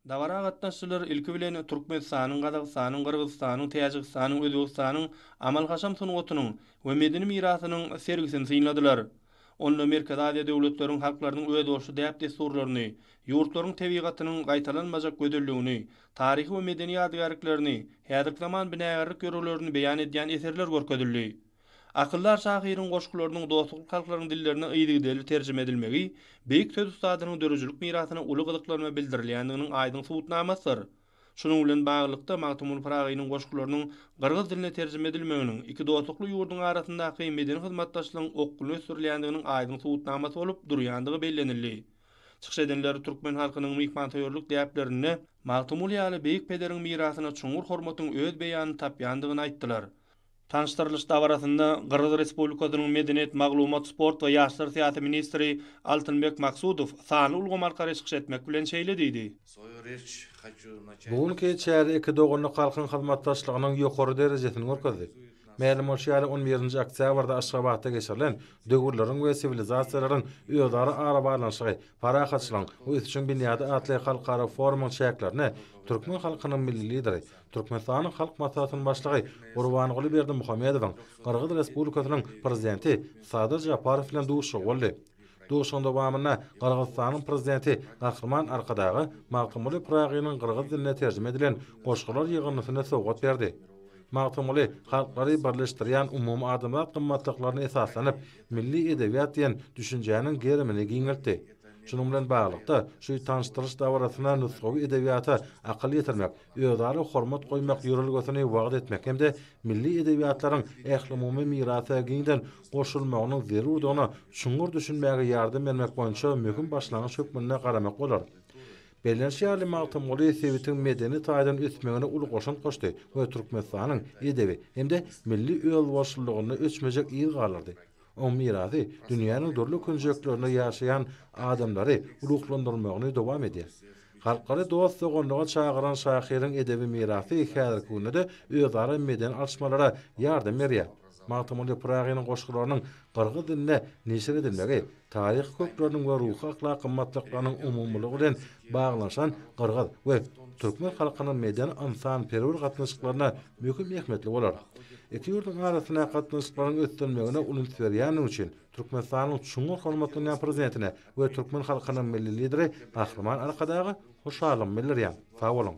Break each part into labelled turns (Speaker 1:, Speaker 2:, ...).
Speaker 1: Dawara gatnaşçylar ilki bilen Türkmenistanyň, Gazagystanyň, Kyrgyzstanyň, Täjikistanyň, Özbegistanyň amalhaşam sunugatynyň we medeni mirasynyň sergisini synladylar. Onda Merkez Aziýa döwletleriniň halklarynyň öz bolşy däp desturlaryny, ýurtlaryň tebigatynyň gaýtalanmajak gödelligini, taryhy we medeni ýadygärliklerini, häzirki zaman binägerlik ýörelerini beýan edýän eserler görkezildi. Akıllar şahyryň goşgularynyň dostluk halklarynyň dillerine ýygy terjime edilmegi, beýik söz ustadynyň dörüjülük mirasyna uly gyzyklarma bildirilýändiginiň aýdyň subutnamasydyr. Şunuň bilen baglykda Magtumul Paragynyň goşgularynyň gyrgyz diline terjime edilmeginiň iki dostlukly ýurduň arasyndaky medeni hyzmatdaşlygyň okuluny sürilýändiginiň aýdyň subutnamasy bolup durýandygy bellenildi. Çykyş edenler türkmen halkynyň mihmantaýorluk däplerini Magtumul ýaly beýik pederiň mirasyna çuňur hormatyň öz beýanyny tapýandygyny aýtdylar. Tanıştırılış davarasında Qırgız Respublikasynyň Medeniýet, Maglumat, Sport we Ýaşlar syýasy ministri Altynbek Maksudow sany ulgamarkary çykyş etmek bilen şeýle diýdi.
Speaker 2: Bugünkü çäri iki dogunly halkyň hyzmatdaşlygynyň ýokary derejesini görkezdik. Mälim şeýle 11-nji oktýabrda Aşgabatda geçirilen döwürleriň we sivilizasiýalaryň öýdary ara baglanyşy, parahatçylyk we üçin binýady atly halkara forumyň şäklerini türkmen halkynyň milli lideri, Türkmenistanyň halk maslahatynyň başlygy Gurbanyňly Berdimuhammedowyň, Qyrgyz Respublikasynyň prezidenti Sadyr Japarow bilen duşuşy boldy. Duşuşyň dowamyna Qyrgyzstanyň prezidenti Gahryman Arkadagy Magtumul Paragynyň qyrgyz diline terjime edilen goşgular ýygynyna sowgat berdi. Magtumly halklary birleşdirýän umumy adamlar gymmatlyklaryna esaslanyp milli edebiýat diýen düşünjäniň gerimini giňeltdi. Şunun bilen baglykda şu tanıştyrış dawrasyna nusgawy edebiýata akyl ýetirmek, öýdary hormat goýmak ýörelgesini wagt etmek hemde milli edebiýatlaryň ähli mirasy giňden goşulmagynyň zerurdygyny çuňur düşünmäge ýardam bermek boýunça möhüm başlangyç hökmüne garamak bolar. Belenşýärli Magtumly sebitiň medeni taýdan ötmegine uly goşun goşdy we Türkmenistanyň edebi hemde milli öýdüşçüligini öçmejek ýyl galardy. O mirasy dünýäniň dörli künjeklerinde ýaşaýan adamlary uluklandyrmagyny dowam edýär. Halkary dost soňlyga çagyran şahyryň edebi mirasy häzirki günde öýdary medeni alşmalara ýardam berýär. Magtumly Paragynyň goşgularynyň qyrgyz diline neşir edilmegi, taryh kökleriniň we ruhy ahlak gymmatlyklarynyň umumlygy bilen baglanşan qyrgyz we türkmen halkynyň medeni amsan perwer gatnaşyklaryna möhüm ähmetli bolar. Iki ýurduň arasyna gatnaşyklaryň ötdürmegine ulun berýäni üçin Türkmenistanyň çuňur hormatlanan prezidentine we türkmen halkynyň milli lideri Gahryman Arkadagy hoşallyk bildirýär. Sag bolun.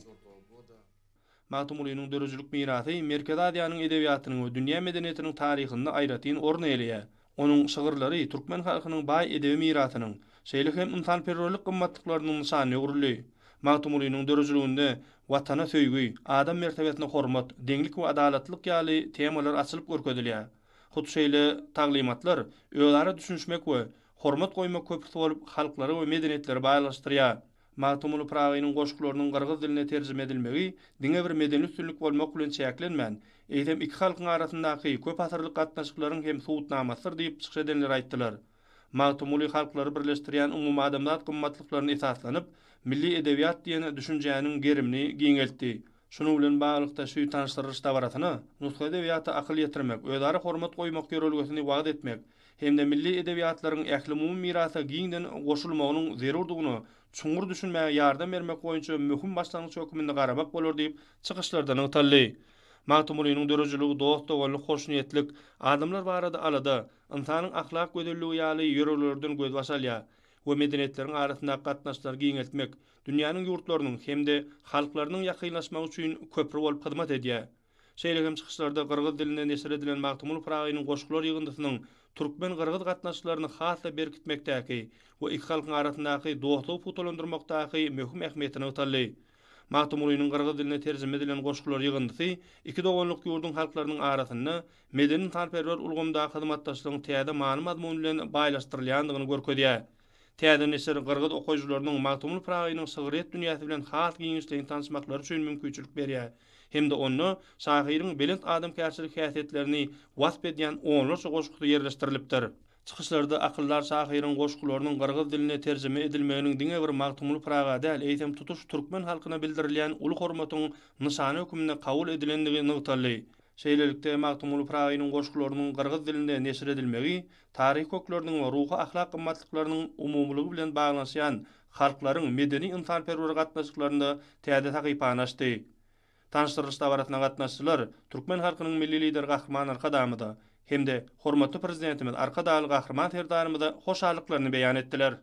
Speaker 1: Magtumulynyň dörüjülük mirasy Merkez Aziýanyň edebiýatynyň we dünýä medeniýetiniň taryhynda aýratyn orny elýär. Onuň şygyrlary türkmen halkynyň baý edebi mirasynyň, şeýle hem insanperwerlik gymmatlyklarynyň nyşany ugrly. Magtumulynyň dörüjülüginde watana söýgü, adam mertebetine hormat, deňlik we adalatlyk ýaly temalar açylyp görkezilýär. Hut şeýle taglimatlar öýdary düşünmek we hormat goýmak köprüsi bolup halklary we medeniýetleri baýlaşdyrýar. Magtumul Paragynyň goşgularynyň qyrgyz diline terjime edilmegi diňe bir medeni üstünlük bolmak bilen çäklenmän. Eýdem iki halkyň arasyndaky köp asyrlyk gatnaşyklaryň hem subutnamasydyr diýip çykyş edenler aýtdylar. Magtumuly halklary birleşdirýän umumy adamlar gymmatlyklaryny esaslanyp milli edebiýat diýen düşünjäniň gerimini giňeltdi. Şunu bilen baglykda şu tanıştyrylış dawrasyna nusga edebiýata akyl ýetirmek, öýdary hormat goýmak ýörelgesini wagt etmek hemde milli edebiýatlaryň ähli mirasy giňden goşulmagynyň zerurdygyny çuňur düşünmäge ýardam bermek boýunça möhüm başlangyç hökmünde garamak bolar diýip çykyşlardan öňtäldi. Magtumulynyň dörüjüligi dost we hoş niýetlik adamlar barada alada insanyň ahlak gödelligi ýaly ýörelerden göz başalýar we medeniýetleriň arasynda gatnaşlar giňeltmek dünýäniň ýurtlarynyň hemde halklarynyň ýakynlaşmagy üçin köprü bolup hyzmat edýär. Şeýlegem çykyşlarda qyrgyz diline neşir edilen Magtumul Paragynyň goşgular ýygyndysynyň türkmen qyrgyz gatnaşyklaryny hasda berkitmekdäki we iki halkyň arasyndaky dostlygy putulandyrmakdaky möhüm ähmiýetini öňtäldi. Magtumulynyň qyrgyz diline terjime edilen goşgular ýygyndysy iki doganlyk ýurduň halklarynyň arasynda medeni tanperwer ulgamda hyzmatdaşlygyň täze many mazmun bilen baýlaşdyrylýandygyny görkezýär. Täze neşir qyrgyz okuwçylarynyň Magtumul Paragynyň şygyryat dünýäsi bilen has giňişligini tanışmaklary üçin mümkinçilik berýär. Hemde onu şahyryň belent adamkärçilik häsiýetlerini wasp edýän onlarça goşgusy ýerleşdirilipdir. Çykyşlarda akyllar şahyryň goşgularynyň qyrgyz diline terjime edilmeginiň diňe bir Magtumul Paraga däl, eýsem tutuş türkmen halkyna bildirilýän uly hormatyň nyşany hökmüne kabul edilendigi nygtally. Şeýlelikde Magtymul Pragynyň goşgularynyň gyrgyz dilinde neşir edilmegi, taryh kökleriniň we ruhy ahlak gymmatlyklarynyň umumlygy bilen baglanşýan halklaryň medeni ynsanperwer gatnaşyklaryny täze takypany açdy. Tanıştyrylışda baratyna gatnaşçylar türkmen halkynyň milli lider Gahrman Arkadamyda hemde hormatly prezidentimiz Arkadaly Gahrman Terdarymyda hoşallyklaryny beýan etdiler.